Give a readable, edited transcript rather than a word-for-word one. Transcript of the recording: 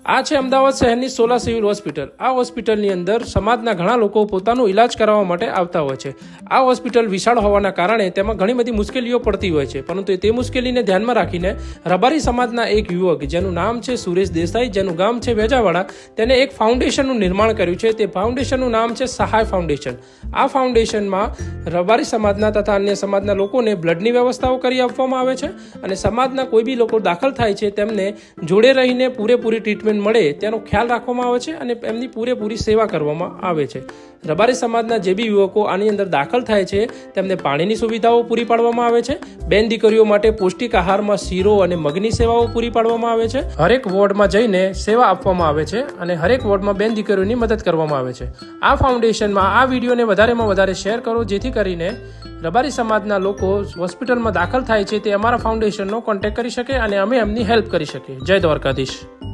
આ છે અમદાવાદ શહેરની સોલા સિવિલ હોસ્પિટલ। આ હોસ્પિટલની અંદર સમાજના ઘણા લોકો પોતાનું ઇલાજ કરાવવા માટે આવતા હોય છે। આ હોસ્પિટલ વિશાળ હોવાના કારણે તેમાં ઘણી બધી મુશ્કેલીઓ પડતી હોય છે, પરંતુ તે મુશ્કેલીને ધ્યાનમાં રાખીને રબારી સમાજના એક યુવક જેનું નામ છે સુરેશ દેસાઈ, જેનું ગામ છે વેજાવાડા, તેને એક ફાઉન્ડેશનનું નિર્માણ કર્યું છે। તે ફાઉન્ડેશનનું નામ છે સહાય ફાઉન્ડેશન। આ ફાઉન્ડેશનમાં રબારી સમાજના તથા અન્ય સમાજના લોકોને બ્લડની વ્યવસ્થાઓ કરી આપવામાં આવે છે અને સમાજના કોઈ બી લોકો દાખલ થાય છે તેમને જોડે રહીને પૂરેપૂરી ટ્રીટમેન્ટ મળે તેનો ખ્યાલ રાખવામાં આવે છે અને એમની પૂરેપૂરી સેવા કરવામાં આવે છે। રબારી સમાજના જે બી યુવકો આની અંદર દાખલ થાય છે તેમને પાણીની સુવિધાઓ પૂરી પાડવામાં આવે છે। બેન દીકરીઓ માટે પૌષ્ટિક આહારમાં શીરો અને મગની સેવાઓ પૂરી પાડવામાં આવે છે। હરેક વોર્ડમાં જઈને સેવા આપવામાં આવે છે અને હરેક વોર્ડમાં બેન દીકરીઓની મદદ કરવામાં આવે છે। આ ફાઉન્ડેશનમાં આ વિડીયોને વધારેમાં વધારે શેર કરો, જેથી કરીને રબારી સમાજના લોકો હોસ્પિટલમાં દાખલ થાય છે તે અમારા ફાઉન્ડેશનનો કોન્ટેક્ટ કરી શકે અને અમે એમની હેલ્પ કરી શકીએ। જય દ્વારકાધીશ।